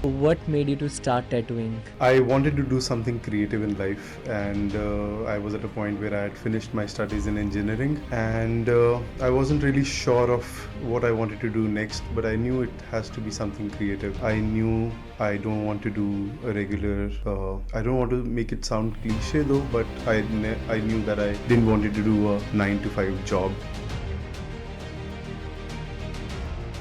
What made you to start tattooing? I wanted to do something creative in life, and I was at a point where I had finished my studies in engineering, and I wasn't really sure of what I wanted to do next, but I knew it has to be something creative. I knew I don't want to do a regular, I don't want to make it sound cliche though, but I knew that I didn't want to do a 9 to 5 job.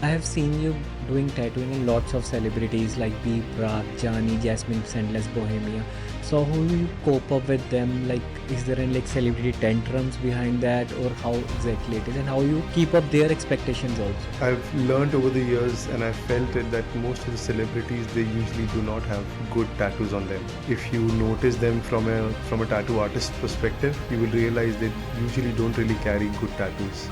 I have seen you doing tattooing in lots of celebrities like B. Prague, Jani, Jasmine, Sandless, Bohemia. So how do you cope up with them? Like, is there any like celebrity tantrums behind that, or how exactly it is, and how you keep up their expectations also? I've learned over the years, and I felt it that most of the celebrities, they usually do not have good tattoos on them. If you notice them from a tattoo artist perspective, you will realize they usually don't really carry good tattoos.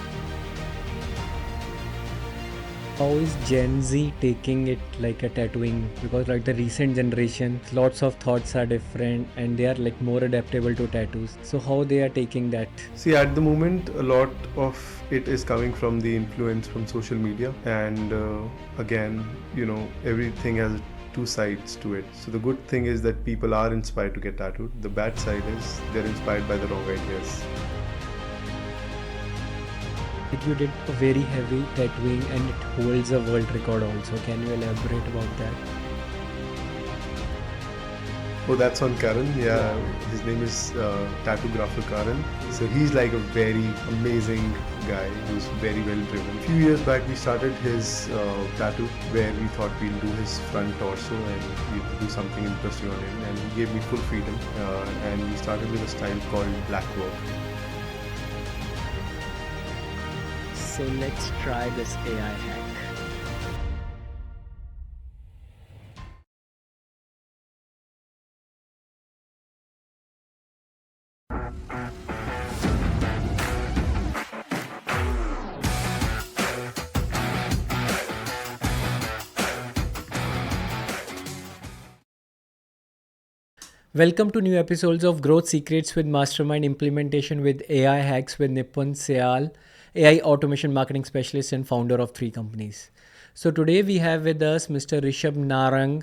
How is Gen Z taking it like a tattooing? Because like the recent generation, lots of thoughts are different and they are like more adaptable to tattoos. So how they are taking that? See, at the moment, a lot of it is coming from the influence from social media, and again, everything has two sides to it. So the good thing is that people are inspired to get tattooed. The bad side is they're inspired by the wrong ideas. Like you did a very heavy tattooing and it holds a world record also. Can you elaborate about that? Oh, that's on Karan. Yeah, his name is Tattographer Karan. So he's like a very amazing guy who's very well driven. A few years back, we started his tattoo where we thought we'll do his front torso and we'll do something interesting on him. And he gave me full freedom. And we started with a style called black work. So let's try this AI hack. Welcome to new episodes of Growth Secrets with Mastermind Implementation with AI Hacks with Nipun Syal, AI automation marketing specialist and founder of 3 companies. So today we have with us Mr. Rishabh Narang,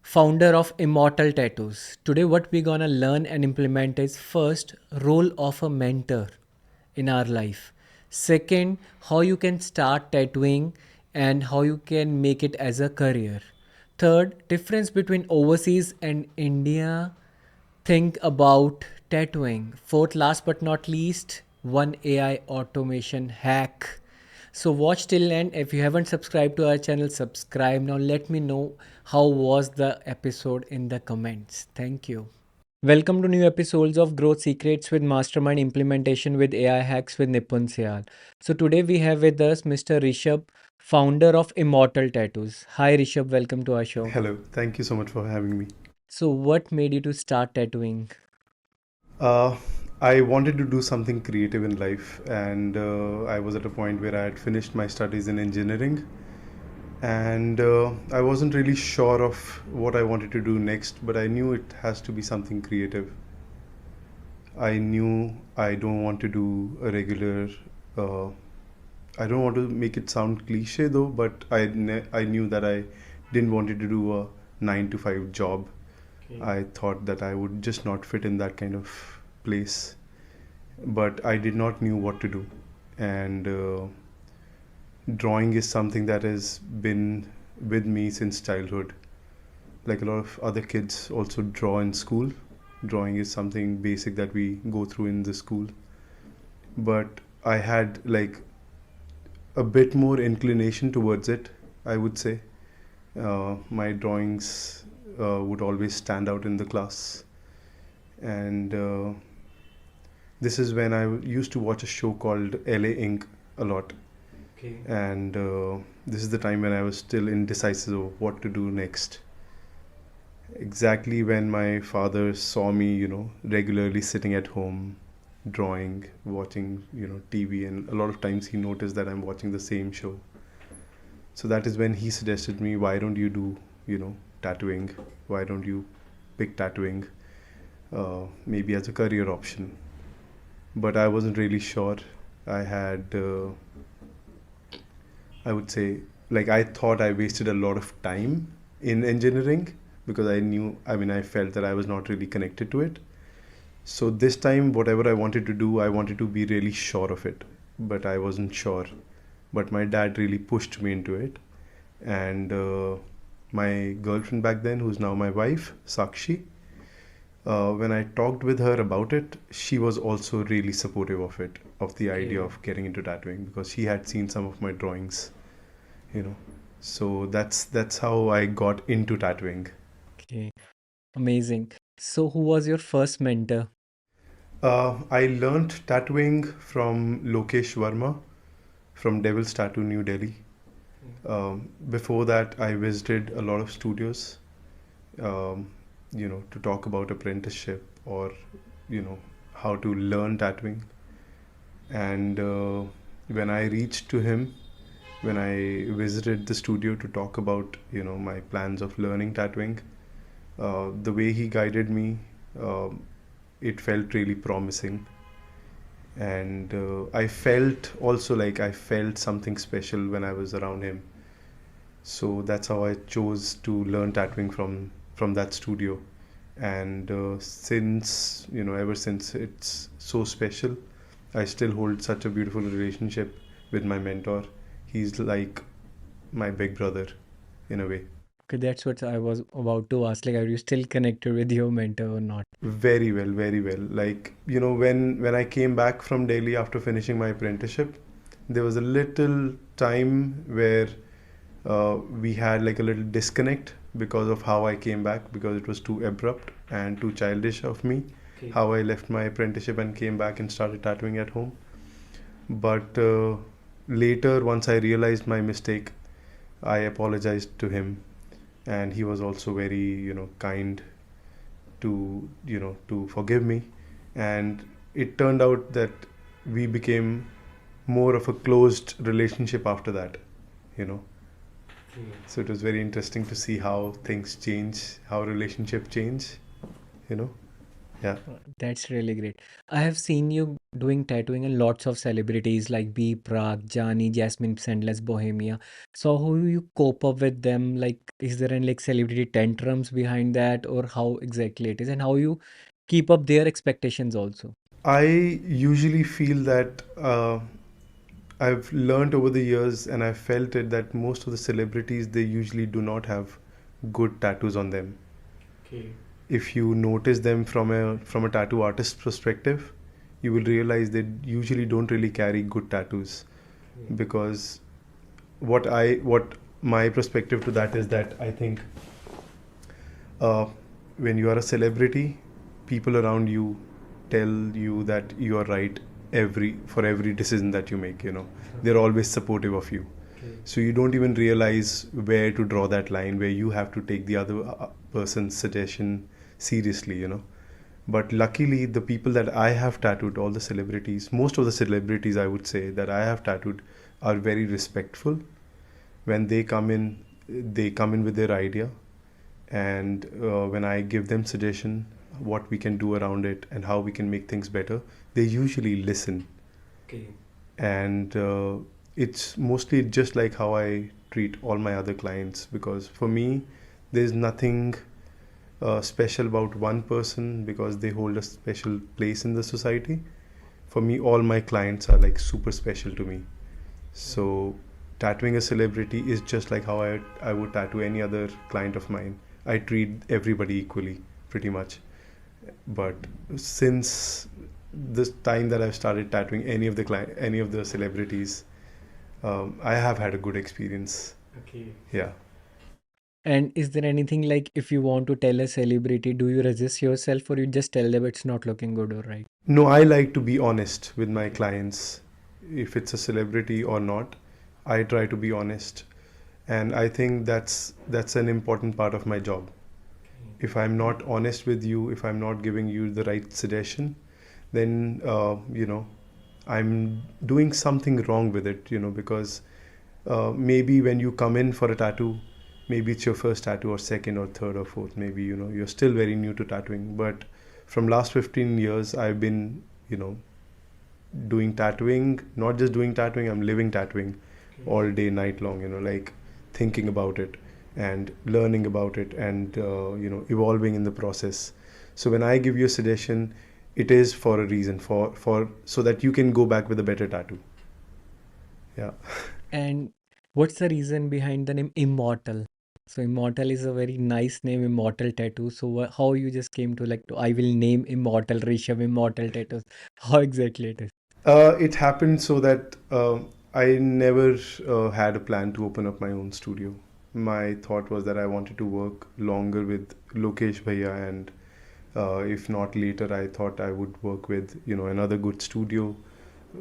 founder of Immortal Tattoos. Today what we're gonna learn and implement is first, role of a mentor in our life. Second, how you can start tattooing and how you can make it as a career. Third, difference between overseas and India. Think about tattooing. Fourth, last but not least, one AI automation hack. So watch till end. If you haven't subscribed to our channel, subscribe now. Let me know how was the episode in the comments. Thank you. Welcome to new episodes of Growth Secrets with Mastermind Implementation with AI Hacks with Nipun Syal. So today we have with us Mr. Rishabh, founder of Immortal Tattoos. Hi Rishabh, welcome to our show. Hello, thank you so much for having me. So what made you to start tattooing? Uh, I wanted to do something creative in life, and I was at a point where I had finished my studies in engineering, and I wasn't really sure of what I wanted to do next, but I knew it has to be something creative. I knew I don't want to do a regular. Uh, I don't want to make it sound cliche though, but I knew that I didn't want to do a 9 to 5 job. Okay. I thought that I would just not fit in that kind of place, but I did not knew what to do. And drawing is something that has been with me since childhood. Like a lot of other kids also draw in school. Drawing is something basic that we go through in the school. But I had like a bit more inclination towards it, I would say. My drawings would always stand out in the class. And this is when I used to watch a show called LA Inc. a lot. Okay. And this is the time when I was still indecisive of what to do next. Exactly when my father saw me, regularly sitting at home, drawing, watching, TV, and a lot of times he noticed that I'm watching the same show. So that is when he suggested me, why don't you do, tattooing? Why don't you pick tattooing, maybe as a career option? But I wasn't really sure. I had, I would say, like I thought I wasted a lot of time in engineering because I felt that I was not really connected to it. So this time, whatever I wanted to do, I wanted to be really sure of it, but I wasn't sure. But my dad really pushed me into it, and my girlfriend back then, who's now my wife, Sakshi, when I talked with her about it, she was also really supportive of it, of the idea of getting into tattooing because she had seen some of my drawings, you know. So that's how I got into tattooing. Okay, amazing. So, who was your first mentor? I learned tattooing from Lokesh Verma from Devil's Tattoo, New Delhi. Before that, I visited a lot of studios, um, to talk about apprenticeship or, how to learn tattooing. And when I reached to him, when I visited the studio to talk about, my plans of learning tattooing, the way he guided me, um it felt really promising. And I felt also like I felt something special when I was around him. So that's how I chose to learn tattooing from that studio. And since ever since it's so special, I still hold such a beautiful relationship with my mentor. He's like my big brother in a way. Okay, that's what I was about to ask. Like, are you still connected with your mentor or not? Very well, very well. Like, when I came back from Delhi after finishing my apprenticeship, there was a little time where we had like a little disconnect because of how I came back, because it was too abrupt and too childish of me. Okay. How I left my apprenticeship and came back and started tattooing at home. But later, once I realized my mistake, I apologized to him, and he was also very, kind to forgive me. And it turned out that we became more of a closed relationship after that, you know. So it was very interesting to see how things change, how relationship change, you know. Yeah. That's really great. I have seen you doing tattooing in lots of celebrities like B. Prague, Jani, Jasmine Sandless, Bohemia. So how do you cope up with them? Like, is there any like celebrity tantrums behind that, or how exactly it is, and how you keep up their expectations also? I usually feel that I've learned over the years, and I've felt it, that most of the celebrities, they usually do not have good tattoos on them. Okay. If you notice them from a tattoo artist perspective, you will realize they usually don't really carry good tattoos. Because what my perspective to that is that I think uh, when you are a celebrity, people around you tell you that you are right every decision that you make. They're always supportive of you. So you don't even realize where to draw that line, where you have to take the other person's suggestion seriously. But luckily, the people that I have tattooed, all the celebrities, most of the celebrities I would say that I have tattooed, are very respectful. When they come in with their idea, and when I give them suggestion, what we can do around it and how we can make things better, they usually listen. Okay. And it's mostly just like how I treat all my other clients, because for me, there's nothing special about one person because they hold a special place in the society. For me, all my clients are like super special to me. So tattooing a celebrity is just like how I would tattoo any other client of mine. I treat everybody equally, pretty much. But since this time that I've started tattooing any of the celebrities, I have had a good experience. Okay. Yeah. And is there anything like if you want to tell a celebrity, do you resist yourself or you just tell them it's not looking good or right? No, I like to be honest with my clients. If it's a celebrity or not, I try to be honest, and I think that's an important part of my job. If I'm not honest with you, if I'm not giving you the right suggestion, then I'm doing something wrong with it. Because maybe when you come in for a tattoo, maybe it's your first tattoo or second or third or fourth, maybe you're still very new to tattooing, but from last 15 years I've been doing tattooing. Not just doing tattooing, I'm living tattooing all day night long, like thinking about it. and learning about it, and evolving in the process. So when I give you a suggestion, it is for a reason, for so that you can go back with a better tattoo. Yeah. And what's the reason behind the name Immortal? So Immortal is a very nice name, Immortal Tattoo. So how you just came to like to I will name Immortal Rishabh Immortal Tattoos? How exactly it is? It happened so that I never had a plan to open up my own studio. My thought was that I wanted to work longer with Lokesh Bhaiya, and if not later, I thought I would work with another good studio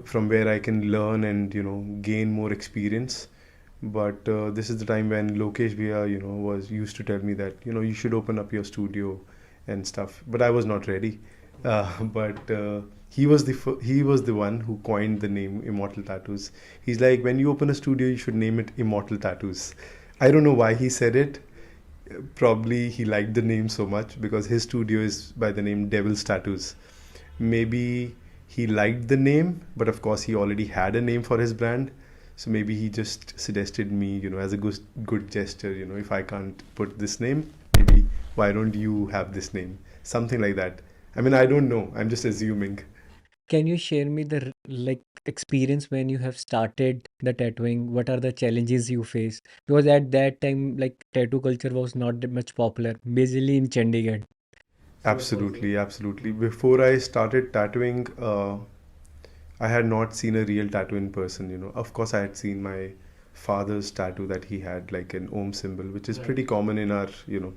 from where I can learn and gain more experience. But this is the time when Lokesh Bhaiya was used to tell me that you should open up your studio and stuff. But I was not ready. But he was the one who coined the name Immortal Tattoos. He's like, when you open a studio, you should name it Immortal Tattoos. I don't know why he said it. Probably he liked the name so much because his studio is by the name Devil's Tattoos. Maybe he liked the name, but of course he already had a name for his brand. So maybe he just suggested me, as a good gesture, if I can't put this name, maybe why don't you have this name? Something like that. I mean, I don't know. I'm just assuming. Can you share me the like experience when you have started the tattooing? What are the challenges you face? Because at that time, like tattoo culture was not that much popular, basically in Chandigarh. So what was it? Absolutely, absolutely. Before I started tattooing, I had not seen a real tattoo in person. Of course, I had seen my father's tattoo that he had, like an Om symbol, which is pretty common in our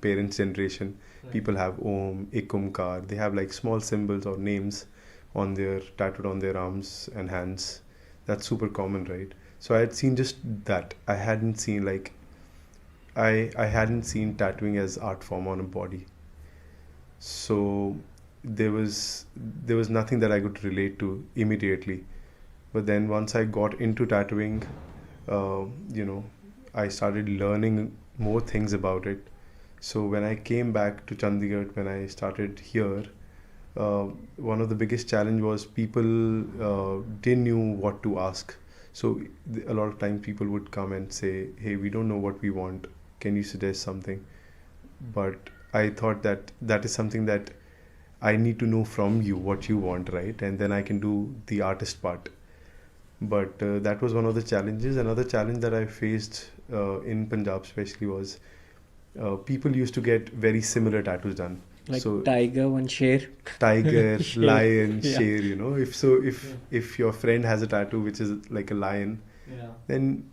parents' generation. People have Om, Ekumkar. They have like small symbols or names on their tattooed on their arms and hands. That's super common, right? So I had seen just that. I hadn't seen tattooing as art form on a body. So there was nothing that I could relate to immediately. But then once I got into tattooing, uh, you know, I started learning more things about it. So when I came back to Chandigarh, when I started here, uh, one of the biggest challenge was people didn't knew what to ask. So a lot of times people would come and say, "Hey, we don't know what we want. Can you suggest something?" But I thought that that is something that I need to know from you what you want, right? And then I can do the artist part. But that was one of the challenges. Another challenge that I faced in Punjab, especially, was people used to get very similar tattoos done. Like So tiger, one share. tiger, Share. lion, Yeah. share. If so, if your friend has a tattoo which is like a lion, Yeah. then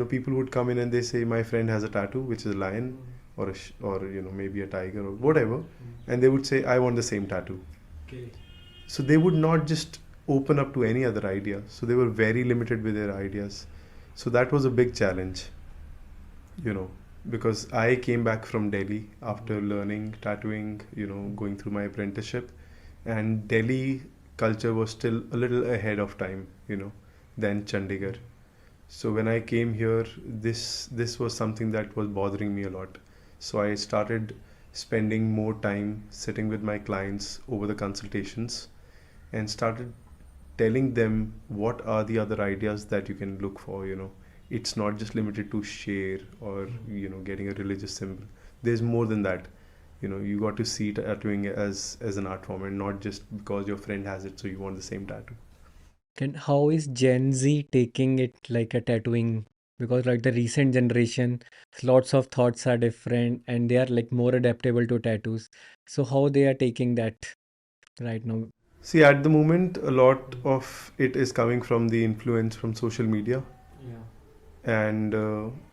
people would come in and they say, my friend has a tattoo which is a lion, or or maybe a tiger or whatever, and they would say, I want the same tattoo. Okay. So they would not just open up to any other idea, so they were very limited with their ideas. So that was a big challenge, you know because I came back from Delhi after learning tattooing, going through my apprenticeship, and Delhi culture was still a little ahead of time, than Chandigarh. So when I came here, this was something that was bothering me a lot. So I started spending more time sitting with my clients over the consultations, and started telling them what are the other ideas that you can look for. It's not just limited to share or getting a religious symbol. There's more than that. You got to see tattooing as an art form, and not just because your friend has it so you want the same tattoo. And how is Gen Z taking it like a tattooing? Because like the recent generation, lots of thoughts are different and they are like more adaptable to tattoos. So how they are taking that right now? See, at the moment, a lot of it is coming from the influence from social media. Yeah. And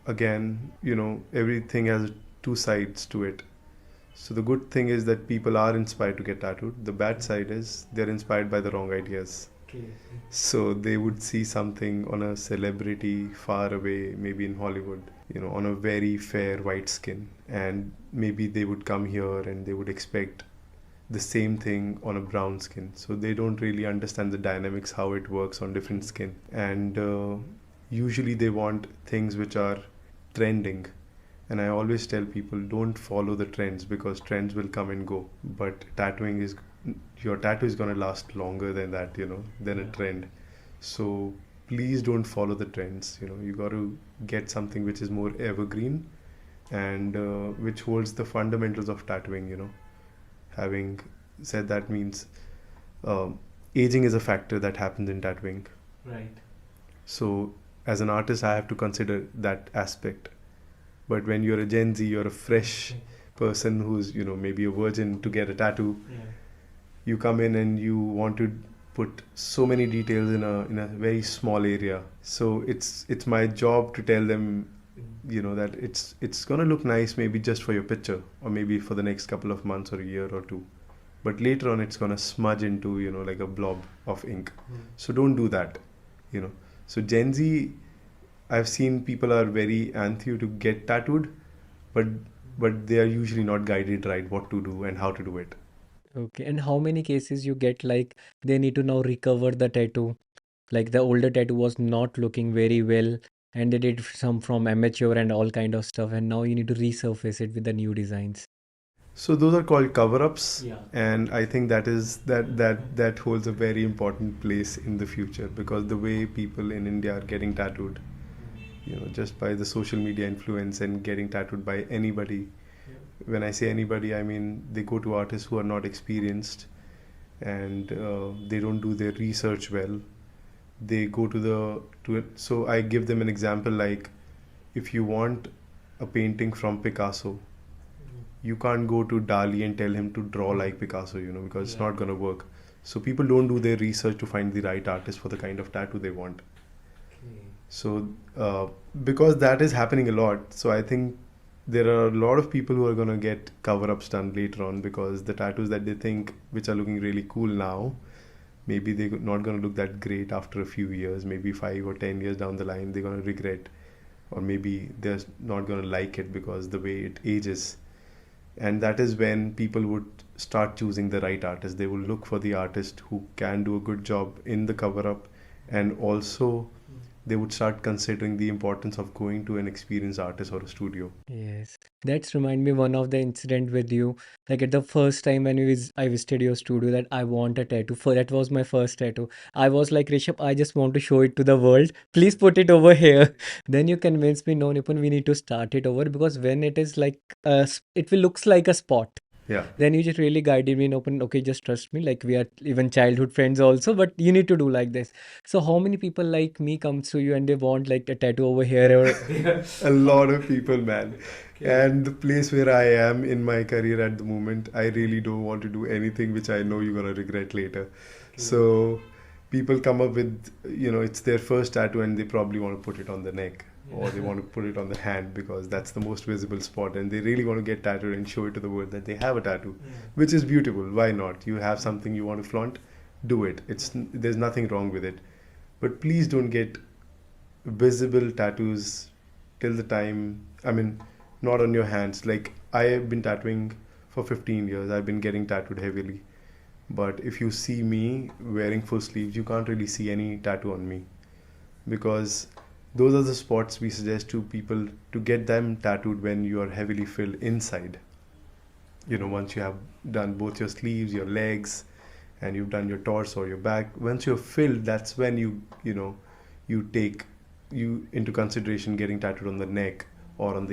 again, everything has two sides to it. So the good thing is that people are inspired to get tattooed. The bad side is they're inspired by the wrong ideas. Okay. So they would see something on a celebrity far away, maybe in Hollywood, on a very fair white skin, and maybe they would come here and they would expect the same thing on a brown skin. So they don't really understand the dynamics, how it works on different skin. And usually they want things which are trending. And I always tell people, don't follow the trends, because trends will come and go. But your tattoo is going to last longer than that, than a trend. So please don't follow the trends. You got to get something which is more evergreen, and which holds the fundamentals of tattooing. Having said that means um, aging is a factor that happens in tattooing. Right. So as an artist, I have to consider that aspect. But when you're a Gen Z, you're a fresh person who's maybe a virgin to get a tattoo. Yeah. You come in and you want to put so many details in a very small area. So it's my job to tell them that it's gonna look nice maybe just for your picture, or maybe for the next couple of months or a year or two, but later on it's gonna smudge into like a blob of ink. So don't do that. So Gen Z, I've seen people are very anthio to get tattooed, but they are usually not guided right what to do and how to do it. Okay. And how many cases you get like they need to now recover the tattoo? Like the older tattoo was not looking very well, and they did some from amateur and all kind of stuff, and now you need to resurface it with the new designs. So those are called cover-ups, Yeah. and I think that holds a very important place in the future, because the way people in India are getting tattooed, just by the social media influence and getting tattooed by anybody. When I say anybody, I mean they go to artists who are not experienced, and they don't do their research well. They go to it. So I give them an example, like if you want a painting from Picasso, you can't go to Dali and tell him to draw like Picasso, because it's not going to work. So people don't do their research to find the right artist for the kind of tattoo they want. So because that is happening a lot, so I think there are a lot of people who are going to get cover-ups done later on, because the tattoos that they think which are looking really cool now, maybe they're not going to look that great after a few years. Maybe 5 or 10 years down the line they're going to regret, or maybe they're not going to like it because the way it ages. And that is when people would start choosing the right artist. They will look for the artist who can do a good job in the cover up, and also they would start considering the importance of going to an experienced artist or a studio. Yes, that's remind me one of the incident with you. Like at the first time when I visited your studio, that I want a tattoo. For that was my first tattoo. I was like, Rishabh, I just want to show it to the world. Please put it over here. Then you convinced me, no, Nipun, we need to start it over, because when it is like it will looks like a spot. Yeah. Then you just really guided me and open, okay, just trust me. Like we are even childhood friends also, but you need to do like this. So how many people like me comes to you and they want like a tattoo over here or A lot of people, man. And the place where I am in my career at the moment, I really don't want to do anything which I know you're gonna regret later. So people come up with, it's their first tattoo and they probably want to put it on the neck, or they want to put it on the hand because that's the most visible spot, and they really want to get tattooed and show it to the world that they have a tattoo, which is beautiful. Why not? You have something you want to flaunt, do it. There's nothing wrong with it. But please don't get visible tattoos till the time, I mean, not on your hands. Like I have been tattooing for 15 years. I've been getting tattooed heavily. But if you see me wearing full sleeves, you can't really see any tattoo on me, because those are the spots we suggest to people to get them tattooed when you are heavily filled inside. Once you have done both your sleeves, your legs, and you've done your torso or your back, once you're filled, that's when you take you into consideration getting tattooed on the neck or on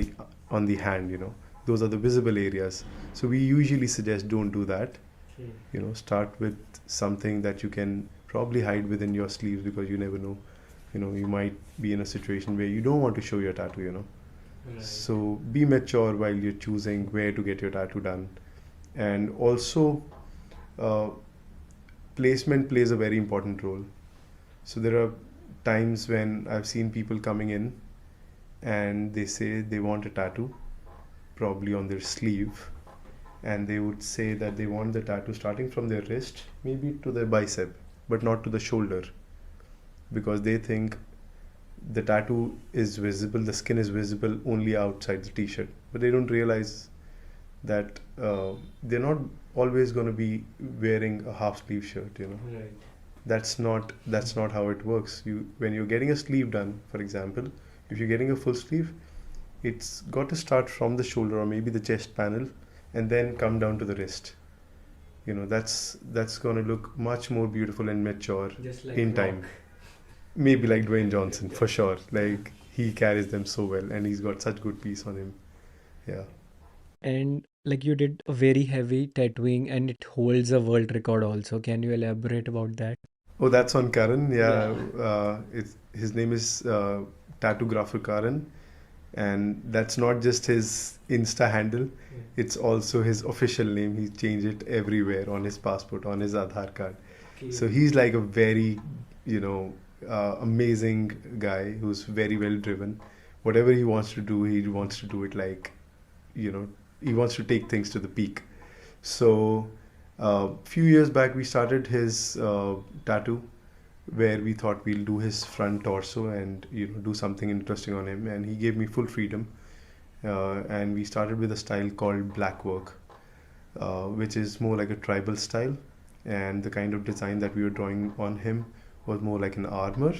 the hand. Those are the visible areas. So we usually suggest don't do that. Start with something that you can probably hide within your sleeves, because you never know. You might be in a situation where you don't want to show your tattoo. Right. So be mature while you're choosing where to get your tattoo done. And also uh, placement plays a very important role. So there are times when I've seen people coming in and they say they want a tattoo, probably on their sleeve, and they would say that they want the tattoo starting from their wrist, maybe to their bicep, but not to the shoulder, because they think the tattoo is visible, the skin is visible only outside the t-shirt, but they don't realize that they're not always going to be wearing a half sleeve shirt. Right. That's not how it works. When you're getting a sleeve done, for example, if you're getting a full sleeve, it's got to start from the shoulder or maybe the chest panel and then come down to the wrist. That's going to look much more beautiful and mature Just like in Rock. time. Maybe like Dwayne Johnson, for sure. Like he carries them so well and he's got such good piece on him. Yeah. And like you did a very heavy tattooing and it holds a world record also. Can you elaborate about that? Oh, that's on Karan. Yeah. Yeah. His name is Tattographer Karan, and that's not just his Insta handle. It's also his official name. He changed it everywhere on his passport, on his Aadhaar card. So he's like a very, you know, amazing guy who's very well driven. Whatever he wants to do, he wants to do it like, you know, he wants to take things to the peak. So, a few years back, we started his tattoo, where we thought we'll do his front torso and do something interesting on him. And he gave me full freedom, and we started with a style called black work, which is more like a tribal style. And the kind of design that we were drawing on him was more like an armor.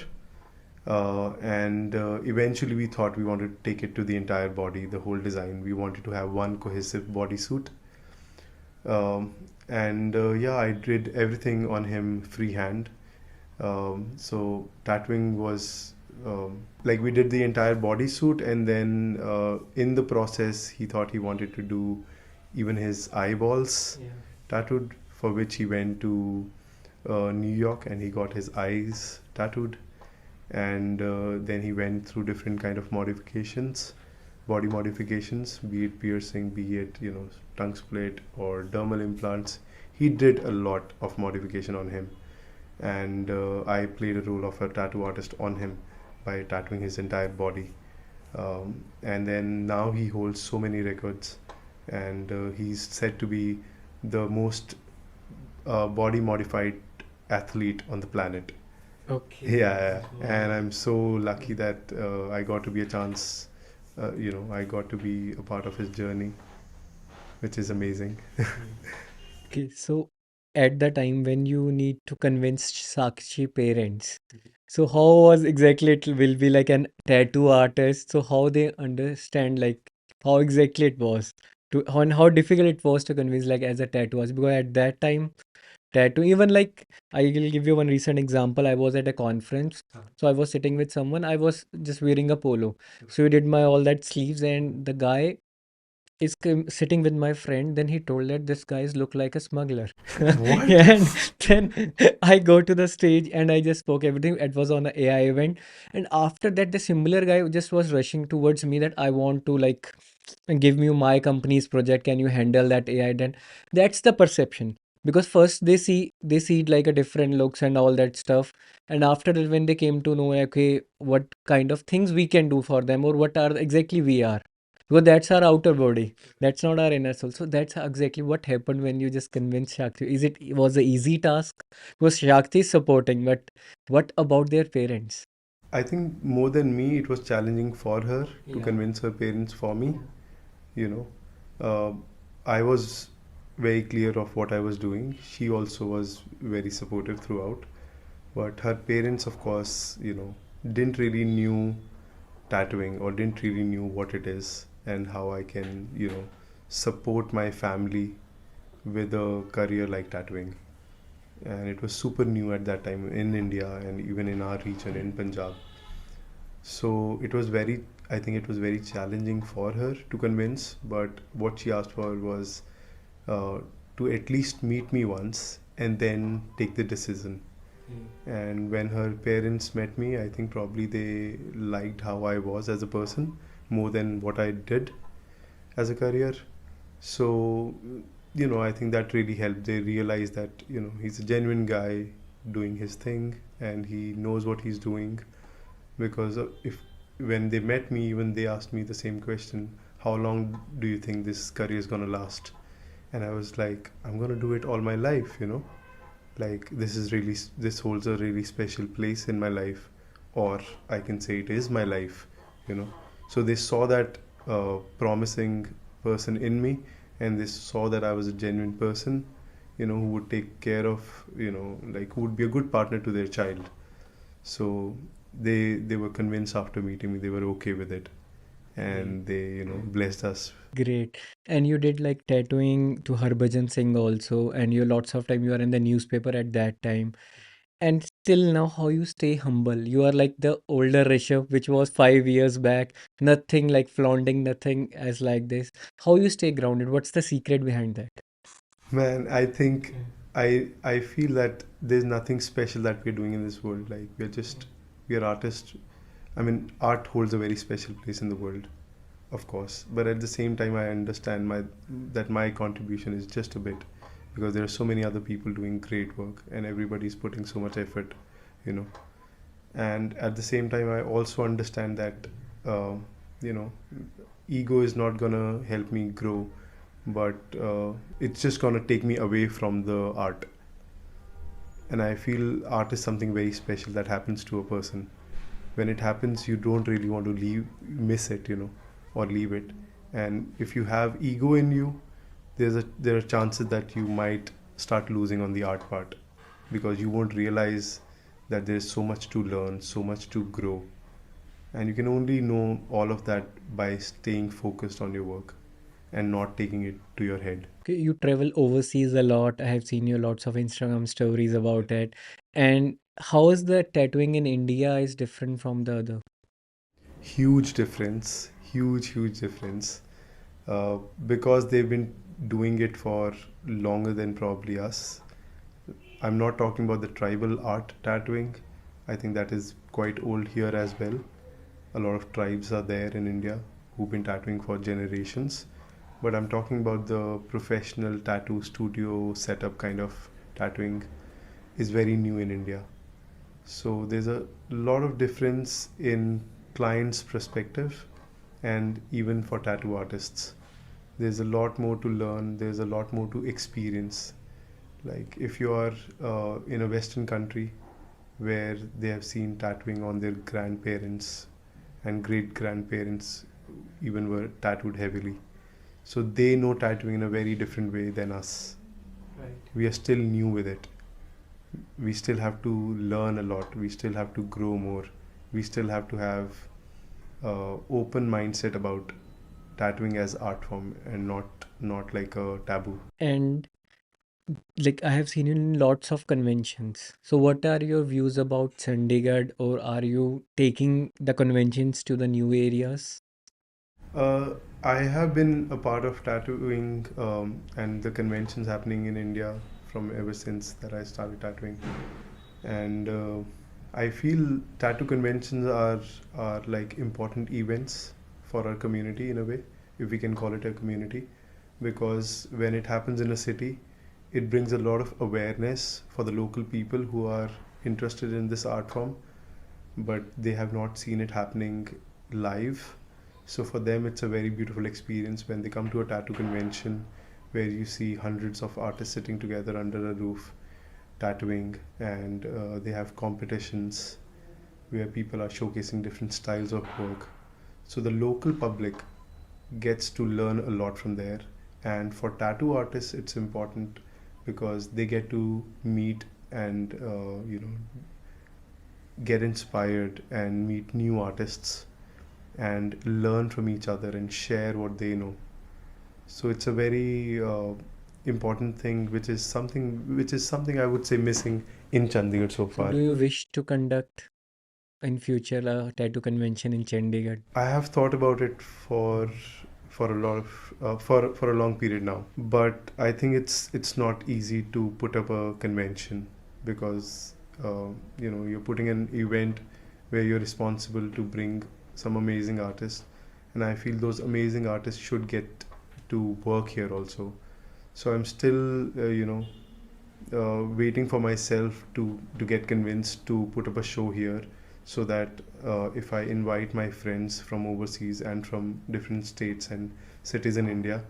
And eventually, we thought we wanted to take it to the entire body, the whole design. We wanted to have one cohesive bodysuit. And yeah, I did everything on him freehand. So tattooing was like we did the entire bodysuit, and then in the process, he thought he wanted to do even his eyeballs tattooed, for which he went to New York and he got his eyes tattooed. And then he went through different kind of modifications, body modifications, be it piercing, be it tongue split or dermal implants. He did a lot of modification on him, and I played a role of a tattoo artist on him by tattooing his entire body. And then now he holds so many records, and he's said to be the most body modified athlete on the planet. Okay. Yeah, and Wow. I'm so lucky that I got to be a chance. I got to be a part of his journey, which is amazing. Okay, so at the time when you need to convince Sakshi parents, so how was exactly it will be like an tattoo artist? So how they understand like how exactly it was to how difficult it was to convince like as a tattoo artist because at that time tattoo even like I will give you one recent example. I was at a conference, so I was sitting with someone. I was just wearing a polo, so we did my all that sleeves, and the guy is sitting with my friend. Then he told that this guys look like a smuggler. What? And then I go to the stage and I just spoke everything. It was on an AI event, and after that the similar guy just was rushing towards me that I want to like give me my company's project, can you handle that AI? Then that's the perception, because first they see it like a different looks and all that stuff, and after that when they came to know like, okay, what kind of things we can do for them or what are exactly we are, because that's our outer body, that's not our inner soul. So that's exactly what happened when you just convince Shakti. It was an easy task? Because Shakti is supporting, but what about their parents? I think more than me, it was challenging for her to Yeah. convince her parents for me. You know, uh, I was very clear of what I was doing. She also was very supportive throughout. But her parents, of course, didn't really knew tattooing or didn't really knew what it is and how I can, support my family with a career like tattooing. And it was super new at that time in India and even in our region in Punjab. So it was very, I think it was very challenging for her to convince. But what she asked for was uh, to at least meet me once and then take the decision. And when her parents met me, I think probably they liked how I was as a person more than what I did as a career. So, I think that really helped. They realized that, he's a genuine guy doing his thing and he knows what he's doing. Because if when they met me, even they asked me the same question, how long do you think this career is going to last? And I was like, I'm going to do it all my life. Like this holds a really special place in my life, or I can say it is my life. you know so they saw that promising person in me, and they saw that I was a genuine person, who would take care of, like who would be a good partner to their child. So they were convinced after meeting me, they were okay with it, and they blessed us. Great. And you did like tattooing to Harbhajan Singh also, and you lots of time you are in the newspaper at that time. And still now, how you stay humble? You are like the older Rishabh, which was 5 years back. Nothing like flaunting, nothing as like this. How you stay grounded? What's the secret behind that? Man, I think I feel that there's nothing special that we're doing in this world. Like we're artists. I mean, art holds a very special place in the world, of course. But at the same time, I understand my contribution is just a bit, because there are so many other people doing great work, and everybody's putting so much effort, you know. And at the same time, I also understand that, uh, you know, ego is not gonna help me grow, but it's just gonna take me away from the art. And I feel art is something very special that happens to a person. When it happens, you don't really want to miss it, or leave it. And if you have ego in you, there are chances that you might start losing on the art part, because you won't realize that there's so much to learn, so much to grow, and you can only know all of that by staying focused on your work and not taking it to your head. Okay, you travel overseas a lot. I have seen you lots of Instagram stories about it. And how is the tattooing in India is different from the other? Huge difference, huge difference, because they've been doing it for longer than probably us. I'm not talking about the tribal art tattooing. I think that is quite old here as well. A lot of tribes are there in India who've been tattooing for generations. But I'm talking about the professional tattoo studio setup kind of tattooing is very new in India. So there's a lot of difference in clients' perspective, and even for tattoo artists. There's a lot more to learn, there's a lot more to experience. Like if you are in a Western country where they have seen tattooing on their grandparents and great grandparents, even were tattooed heavily. So they know tattooing in a very different way than us. Right. We are still new with it. We still have to learn a lot. We still have to grow more. We still have to have open mindset about tattooing as art form, and not like a taboo. And like I have seen you in lots of conventions. So what are your views about Chandigarh, or are you taking the conventions to the new areas? Uh, I have been a part of tattooing and the conventions happening in India from ever since that I started tattooing, and I feel tattoo conventions are like important events for our community in a way, if we can call it a community, because when it happens in a city, it brings a lot of awareness for the local people who are interested in this art form, but they have not seen it happening live. So for them, it's a very beautiful experience when they come to a tattoo convention where you see hundreds of artists sitting together under a roof tattooing, and they have competitions where people are showcasing different styles of work. So the local public gets to learn a lot from there. And for tattoo artists, it's important because they get to meet and get inspired and meet new artists and learn from each other and share what they know. So it's a very important thing, which is something I would say missing in Chandigarh so So far. do you wish to conduct in future a tattoo convention in Chandigarh? I have thought about it for a lot of for a long period now, but I think it's not easy to put up a convention, because you're putting an event where you're responsible to bring some amazing artists, and I feel those amazing artists should get to work here also. So I'm still waiting for myself to get convinced to put up a show here, so that if I invite my friends from overseas and from different states and cities in India,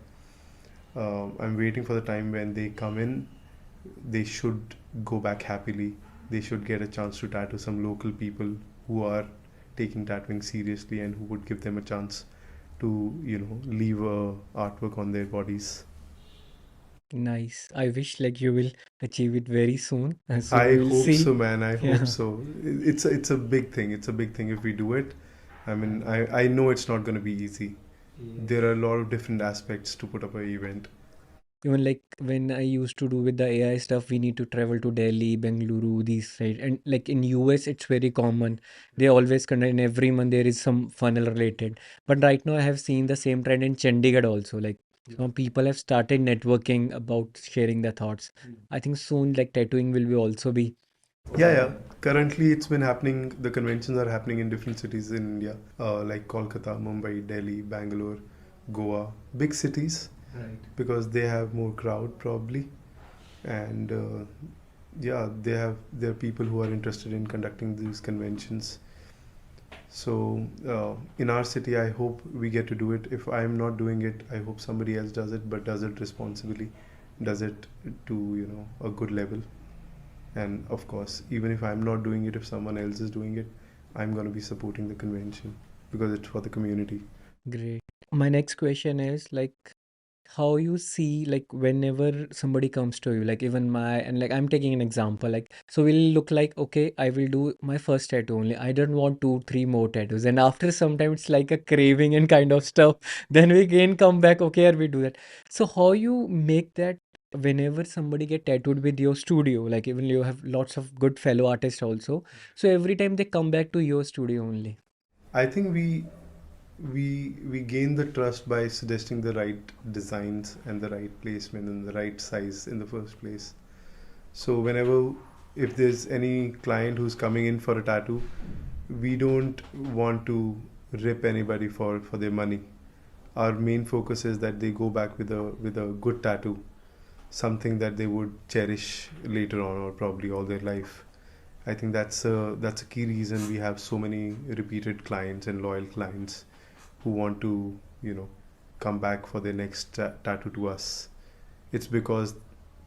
I'm waiting for the time when they come in. They should go back happily. They should get a chance to tattoo some local people who are taking tattooing seriously and who would give them a chance to leave a artwork on their bodies. Nice. I wish like you will achieve it very soon. So I we will hope so, see. man. I hope Yeah. so. It's a big thing. It's a big thing if we do it. I mean, I know it's not going to be easy. There are a lot of different aspects to put up an event. Even like when I used to do with the AI stuff, we need to travel to Delhi, Bengaluru, these sites. And like in US, it's very common. They always conduct, and every month there is some funnel related. But right now I have seen the same trend in Chandigarh also. Like some people have started networking about sharing their thoughts. I think soon like tattooing will be also be. Yeah, yeah. Currently, it's been happening. The conventions are happening in different cities in India, like Kolkata, Mumbai, Delhi, Bangalore, Goa, big cities, right? Because they have more crowd probably, and yeah, there are people who are interested in conducting these conventions. So in our city, I hope we get to do it. If I am not doing it, I hope somebody else does it, but does it responsibly, does it to a good level. And of course, even if I'm not doing it, if someone else is doing it, I'm going to be supporting the convention because it's for the community. Great. My next question is like how you see like whenever somebody comes to you, like even my and like I'm taking an example, like so we'll look like okay, I will do my first tattoo only. I don't want two, three more tattoos. And after some time it's like a craving and kind of stuff. Then we again come back, okay, or we do that. So how you make that whenever somebody get tattooed with your studio, like even you have lots of good fellow artists also. So every time they come back to your studio only. I think we gain the trust by suggesting the right designs and the right placement and the right size in the first place. So whenever if there's any client who's coming in for a tattoo, we don't want to rip anybody for their money. Our main focus is that they go back with a good tattoo, something that they would cherish later on or probably all their life. I think that's a key reason we have so many repeated clients and loyal clients who want to come back for their next tattoo to us. It's because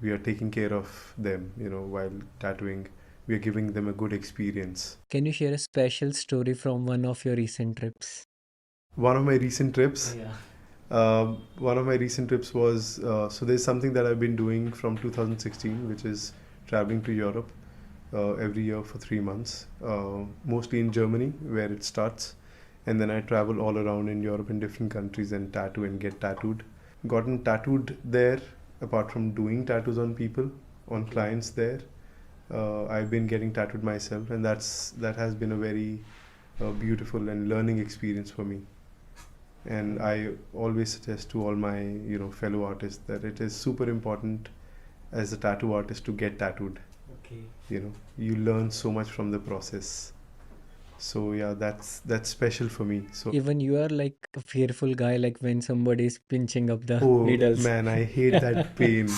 we are taking care of them, while tattooing. We are giving them a good experience. Can you share a special story from one of your recent trips? One of my recent trips, Yeah. one of my recent trips was so there's something that I've been doing from 2016, which is traveling to Europe every year for 3 months, mostly in Germany, where it starts. And then I travel all around in Europe in different countries and tattoo and get tattooed. Gotten tattooed there, apart from doing tattoos on people, on clients there. I've been getting tattooed myself, and that has been a very beautiful and learning experience for me. And I always suggest to all my fellow artists that it is super important as a tattoo artist to get tattooed. Okay. You learn so much from the process. So yeah, that's special for me. So Even you are like a fearful guy, like when somebody is pinching up the oh needles. man, I hate that pain.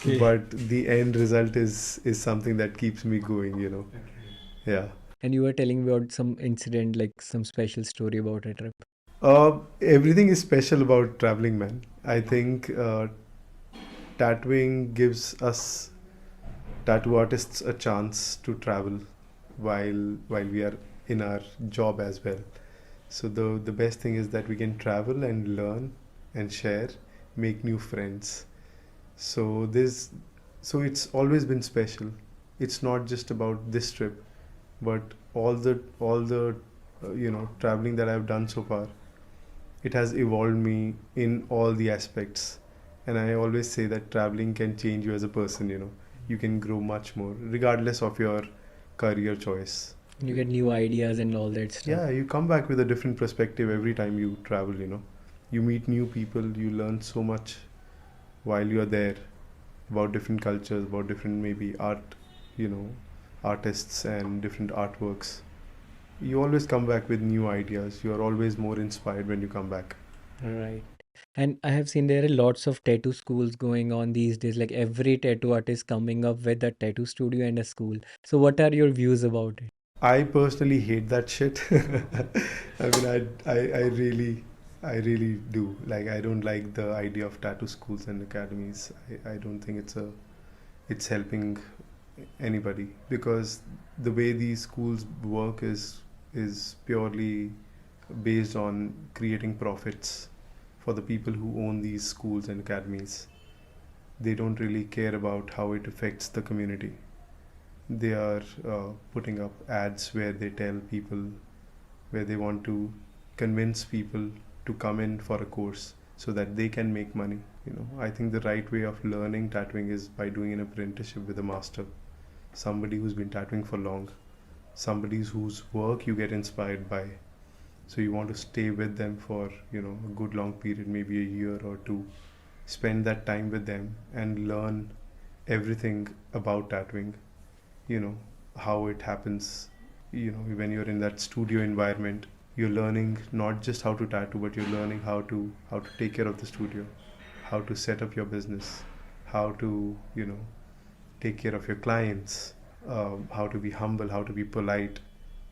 Okay. But the end result is something that keeps me going. Yeah. And you were telling me about some incident, like some special story about a trip. Everything is special about traveling, man. I think tattooing gives us tattoo artists a chance to travel while we are in our job as well. So the best thing is that we can travel and learn and share, make new friends. So this so it's always been special. It's not just about this trip, but all the traveling that I've done so far. It has evolved me in all the aspects. And I always say that traveling can change you as a person. You can grow much more regardless of your career choice. You get new ideas and all that stuff. Yeah, you come back with a different perspective every time you travel. You meet new people, you learn so much while you're there about different cultures, about different maybe art, you know, artists and different artworks. You always come back with new ideas. You are always more inspired when you come back. Right. And I have seen there are lots of tattoo schools going on these days. Like every tattoo artist coming up with a tattoo studio and a school. So what are your views about it? I personally hate that shit. I mean, I really do. Like, I don't like the idea of tattoo schools and academies. I don't think it's helping anybody because the way these schools work is purely based on creating profits for the people who own these schools and academies. They don't really care about how it affects the community. They are putting up ads where they tell people where they want to convince people to come in for a course so that they can make money. I think the right way of learning tattooing is by doing an apprenticeship with a master, somebody who's been tattooing for long, somebody whose work you get inspired by. So you want to stay with them for a good long period, maybe a year or two. Spend that time with them and learn everything about tattooing. You know how it happens. When you're in that studio environment, you're learning not just how to tattoo, but you're learning how to take care of the studio, how to set up your business, how to take care of your clients, how to be humble, how to be polite.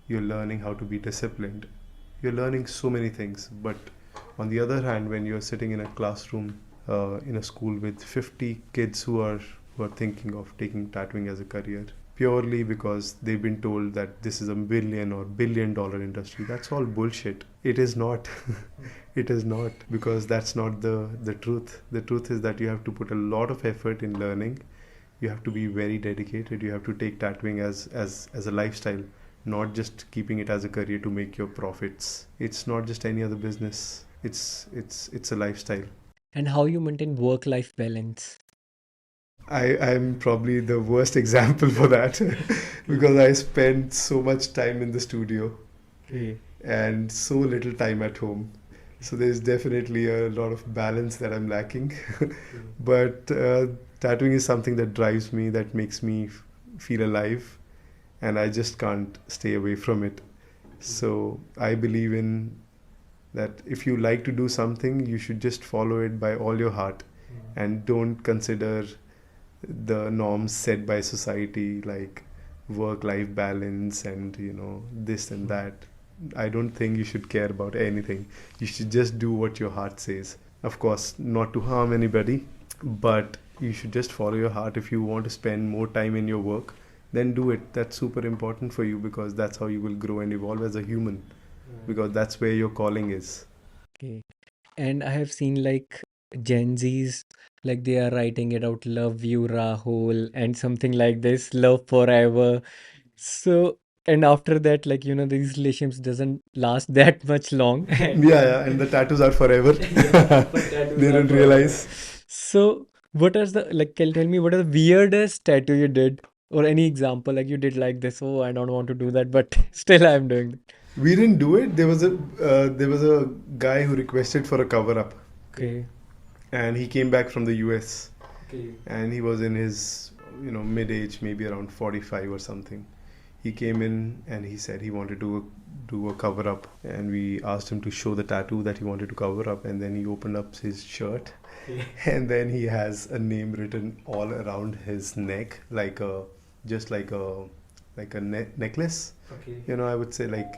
You're learning how to be disciplined. You're learning so many things. But on the other hand, when you're sitting in a classroom in a school with 50 kids who are thinking of taking tattooing as a career, purely because they've been told that this is a billion or billion-dollar industry, that's all bullshit. It is not. It is not, because that's not the truth. The truth is that you have to put a lot of effort in learning. You have to be very dedicated. You have to take tattooing as a lifestyle, not just keeping it as a career to make your profits. It's not just any other business. It's a lifestyle. And how you maintain work-life balance? I'm probably the worst example for that because I spend so much time in the studio Okay. and so little time at home. So there's definitely a lot of balance that I'm lacking. But tattooing is something that drives me, that makes me feel alive, and I just can't stay away from it. So I believe in that if you like to do something, you should just follow it by all your heart and don't consider the norms set by society, like work life balance and this and that. I don't think you should care about anything. You should just do what your heart says. Of course, not to harm anybody, but you should just follow your heart. If you want to spend more time in your work, then do it. That's super important for you, because that's how you will grow and evolve as a human, because that's where your calling is. Okay. And I have seen like Gen Zs, like they are writing it out, love you, Rahul, and something like this, love forever. So, and after that, like, these relationships doesn't last that much long. And Yeah, and the tattoos are forever. yeah, but tattoos They are don't forever. realize. So, what is the, like, can you tell me what is the weirdest tattoo you did? Or any example, like you did like this, oh, I don't want to do that, but still I'm doing it. We didn't do it. There was a guy who requested for a cover up, Okay. and he came back from the US, Okay. and he was in his mid age, maybe around 45 or something. He came in and he said he wanted to do a cover up, and we asked him to show the tattoo that he wanted to cover up, and then he opened up his shirt, Okay. and then he has a name written all around his neck, like a just like a necklace. Okay. I would say, like,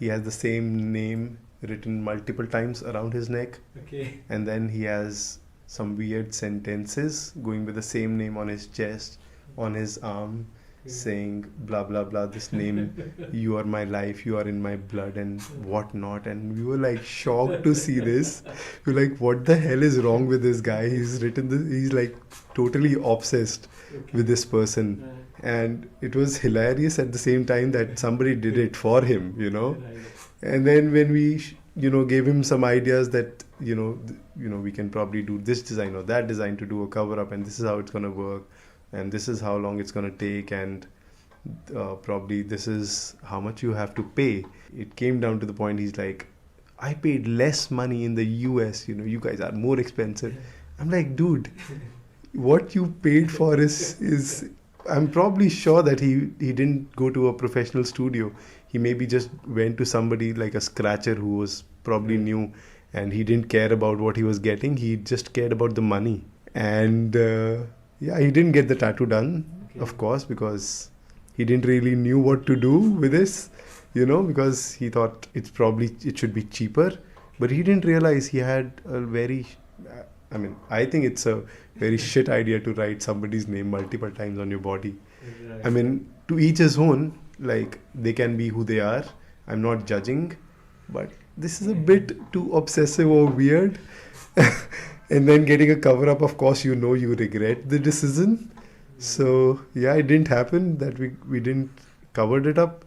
he has the same name written multiple times around his neck, Okay. and then he has some weird sentences going with the same name on his chest, on his arm, saying blah blah blah, this name, you are my life, you are in my blood, and whatnot. And we were like shocked to see this. We were like, what the hell is wrong with this guy? He's written this, he's like totally obsessed with this person. And it was hilarious at the same time that somebody did it for him. And then when we gave him some ideas that we can probably do this design or that design to do a cover up, and this is how it's going to work, and this is how long it's going to take, and probably this is how much you have to pay. It came down to the point, he's like, I paid less money in the US, you guys are more expensive. I'm like, dude, what you paid for is I'm probably sure that he didn't go to a professional studio. He maybe just went to somebody like a scratcher who was probably new, and he didn't care about what he was getting. He just cared about the money. And yeah, he didn't get the tattoo done, of course, because he didn't really knew what to do with this, because he thought it should be cheaper, but he didn't realize he had a very, I mean, I think it's a very shit idea to write somebody's name multiple times on your body. I mean, to each his own, like, they can be who they are. I'm not judging, but this is a bit too obsessive or weird. And then getting a cover up, of course, you regret the decision. So yeah, it didn't happen that we didn't covered it up,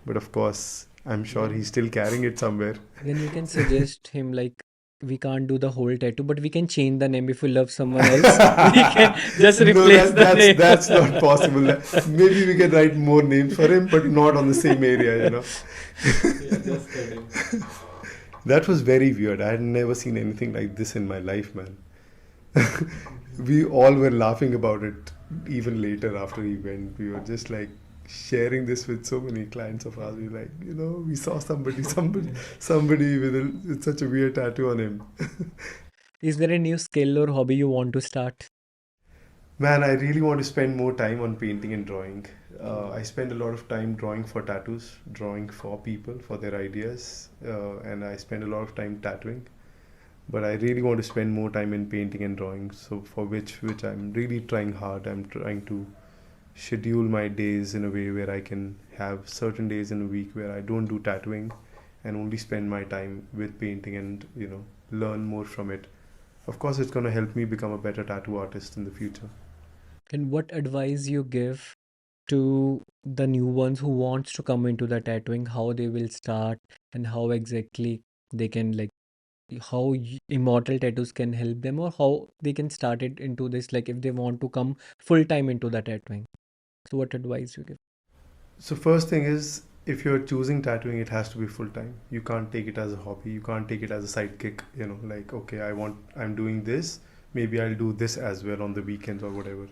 but of course, I'm sure he's still carrying it somewhere. Then you can suggest him like we can't do the whole tattoo, but we can change the name. If we love someone else, we can just No, replace the that's not possible. name. Maybe we can write more names for him, but not on the same area, you know. Yeah, just kidding. That was very weird. I had never seen anything like this in my life, man. We all were laughing about it even later after he went. We were just like sharing this with so many clients of ours. We were like, you know, we saw somebody with such a weird tattoo on him. Is there a new skill or hobby you want to start? Man, I really want to spend more time on painting and drawing. I spend a lot of time drawing for tattoos, drawing for people, for their ideas, and I spend a lot of time tattooing. But I really want to spend more time in painting and drawing. So for which I'm really trying hard. I'm trying to schedule my days in a way where I can have certain days in a week where I don't do tattooing and only spend my time with painting and learn more from it. Of course, it's going to help me become a better tattoo artist in the future. And what advice you give to the new ones who wants to come into the tattooing, how they will start and how exactly they can like how immortal tattoos can help them or how they can start it into this like if they want to come full time into the tattooing. So what advice you give? So first thing is, if you're choosing tattooing, it has to be full time. You can't take it as a hobby. You can't take it as a sidekick. Like okay, I'm doing this. Maybe I'll do this as well on the weekends or whatever.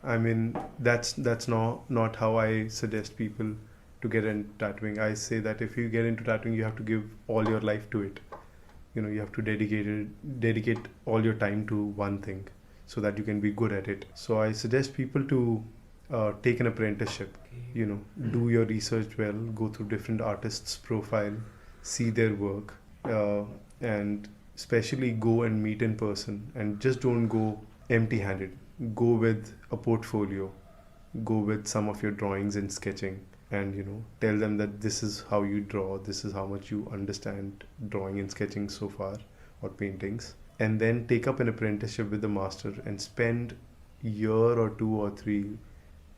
I mean, that's not how I suggest people to get into tattooing. I say that if you get into tattooing, you have to give all your life to it. You have to dedicate all your time to one thing so that you can be good at it. So I suggest people to take an apprenticeship. Do your research well, go through different artists' profile, see their work, and especially go and meet in person. And just don't go empty-handed. Go with a portfolio. Go with some of your drawings and sketching, and tell them that this is how you draw, this is how much you understand drawing and sketching so far, or paintings, and then take up an apprenticeship with the master and spend year or 2 or 3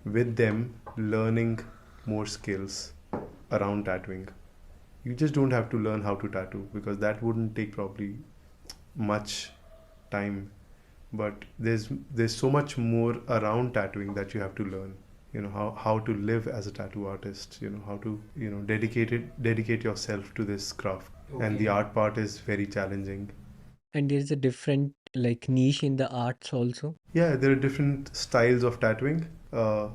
with them learning more skills around tattooing. You just don't have to learn how to tattoo because that wouldn't take probably much time, but there's so much more around tattooing that you have to learn. How to live as a tattoo artist, how to dedicate yourself to this craft. And the art part is very challenging. And there's a different like niche in the arts also. Yeah, there are different styles of tattooing.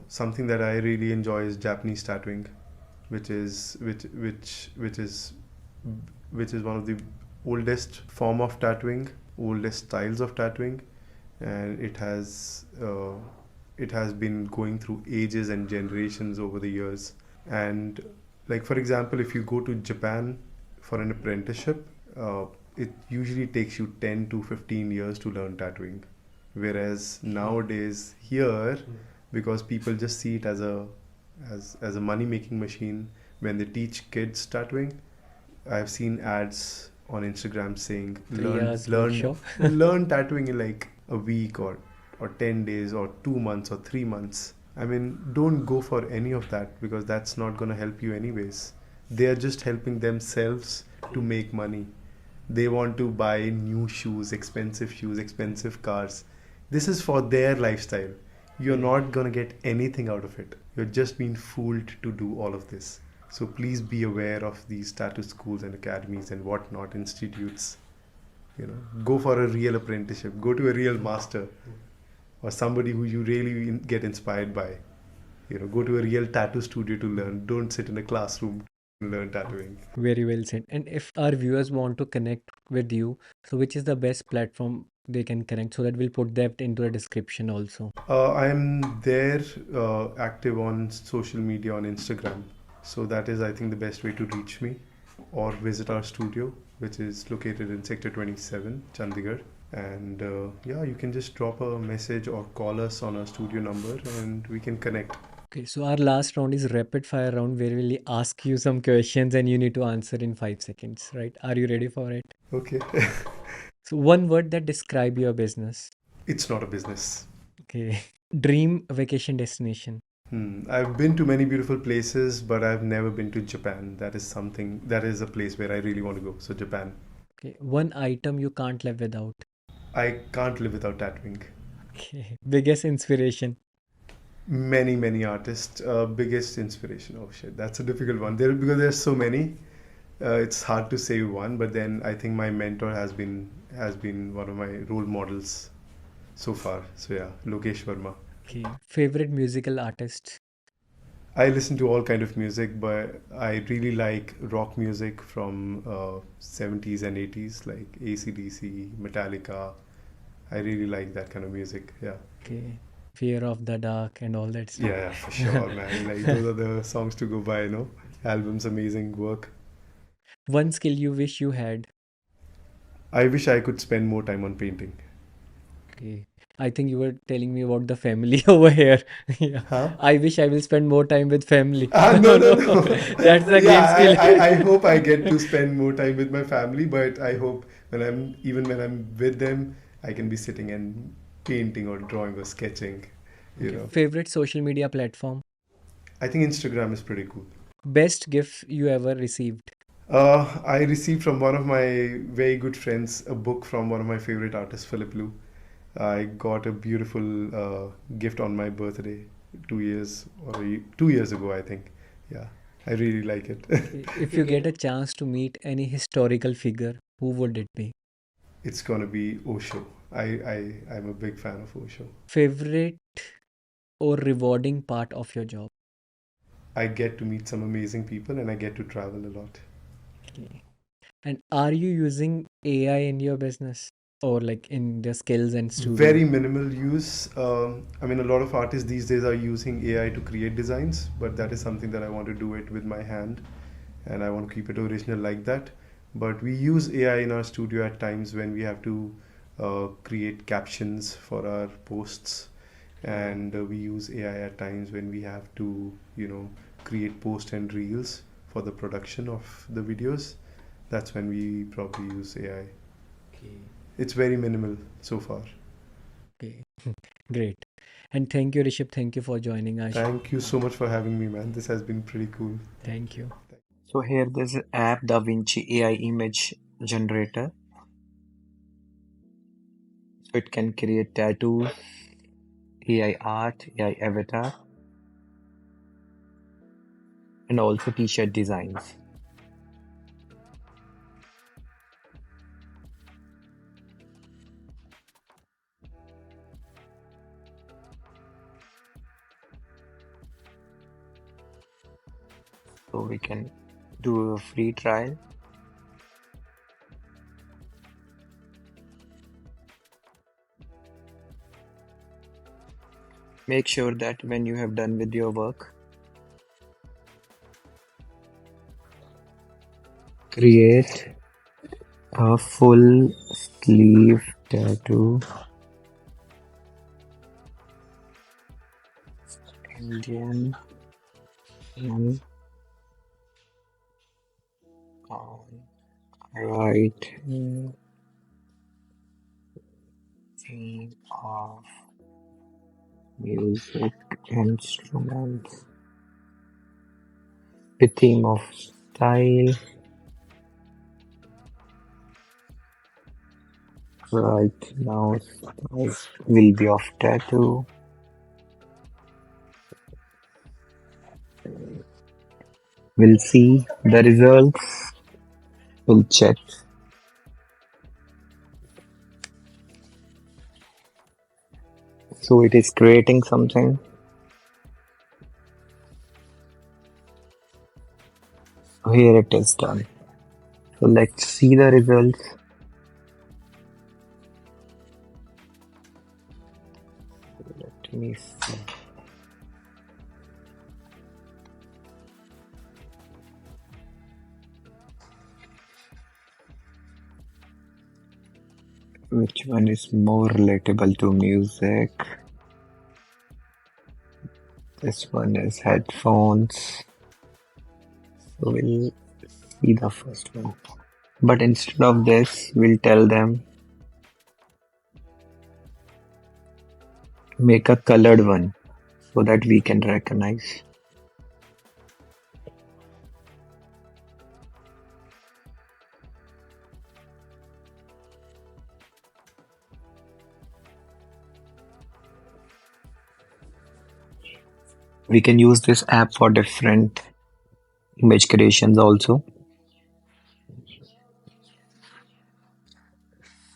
Something that I really enjoy is Japanese tattooing, which is one of the oldest form of tattooing, oldest styles of tattooing, and it has been going through ages and generations over the years. And like for example, if you go to Japan for an apprenticeship, it usually takes you 10 to 15 years to learn tattooing, whereas nowadays here, because people just see it as a money making machine, when they teach kids tattooing, I've seen ads on Instagram saying 3 hours learn workshop. learn tattooing in like a week or 10 days or 2 months or 3 months. I mean, don't go for any of that because that's not going to help you anyways. They are just helping themselves to make money. They want to buy new shoes, expensive cars. This is for their lifestyle. You're not going to get anything out of it. You're just being fooled to do all of this. So please be aware of these tattoo schools and academies and whatnot, institutes. Go for a real apprenticeship. Go to a real master or somebody who you really get inspired by. Go to a real tattoo studio to learn. Don't sit in a classroom to learn tattooing. Very well said. And if our viewers want to connect with you, so which is the best platform they can connect? So that we'll put that into the description also. I am there, active on social media on Instagram. So that is, I think, the best way to reach me, or visit our studio, which is located in Sector 27, Chandigarh. And yeah, you can just drop a message or call us on our studio number and we can connect. Okay, so our last round is rapid fire round where we'll ask you some questions and you need to answer in 5 seconds, right? Are you ready for it? Okay. So one word that describe your business. It's not a business. Okay. Dream vacation destination. I've been to many beautiful places, but I've never been to Japan. That is a place where I really want to go. So Japan. Okay. One item you can't live without. I can't live without tattooing. Okay. Biggest inspiration. Many artists. Biggest inspiration. Oh shit, that's a difficult one. There because there's so many. It's hard to say one, but then I think my mentor has been one of my role models so far. So yeah, Lokesh Verma. Okay. Favorite musical artist. I listen to all kind of music, but I really like rock music from 70s and 80s, like AC/DC, Metallica. I really like that kind of music. Yeah, Okay. Fear of the Dark and all that stuff. yeah, for sure, man. Like those are the songs to go by. Albums, amazing work. One skill you wish you had. I wish I could spend more time on painting. Okay. I think you were telling me about the family over here. Yeah. Huh? I wish I will spend more time with family. No, No, no, no. no. That's a great Yeah, skill. I hope I get to spend more time with my family, but I hope when I'm with them, I can be sitting and painting or drawing or sketching. You Okay. know, Favorite social media platform. I think Instagram is pretty cool. Best gift you ever received. I received from one of my very good friends a book from one of my favorite artists, Philip Liu. I got a beautiful gift on my birthday 2 years ago, I think. Yeah, I really like it. Okay. If you get a chance to meet any historical figure, who would it be? It's gonna be Osho. I'm a big fan of Osho. Favorite or rewarding part of your job? I get to meet some amazing people and I get to travel a lot. Okay. And are you using AI in your business or like in the skills and studio? Very minimal use. I mean, a lot of artists these days are using AI to create designs, but that is something that I want to do it with my hand, and I want to keep it original like that. But we use AI in our studio at times when we have to create captions for our posts, and we use AI at times when we have to, create post and reels for the production of the videos. That's when we probably use AI. Okay. It's very minimal so far. Okay. Great. And thank you, Rishabh. Thank you for joining us. Thank you so much for having me, man. This has been pretty cool. Thank you. So here there's an app DaVinci AI image generator. So it can create tattoos, AI art, AI avatar, and also t-shirt designs. So we can do a free trial. Make sure that when you have done with your work, create a full sleeve tattoo. Indian and on right theme of music instruments, the theme of style. Right now, style will be of tattoo. We'll see the results. We'll check. So it is creating something. So here it is done. So let's see the results. Let me see. Which one is more relatable to music? This one is headphones. So we'll see the first one. But instead of this, we'll tell them make a colored one so that we can recognize. We can use this app for different image creations also,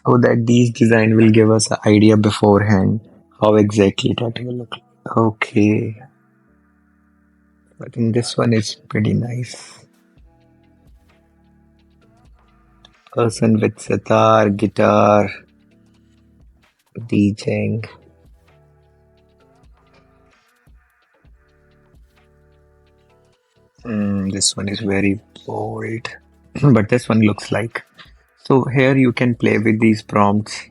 so that these design will give us an idea beforehand how exactly that will look like. Okay, I think this one is pretty nice. Person with sitar, guitar, DJing. This one is very bold, but this one looks like. So here you can play with these prompts.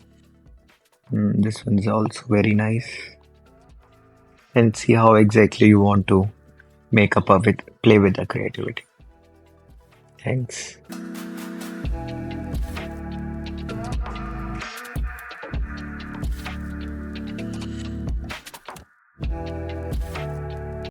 This one is also very nice, and see how exactly you want to make up of it, play with the creativity. Thanks.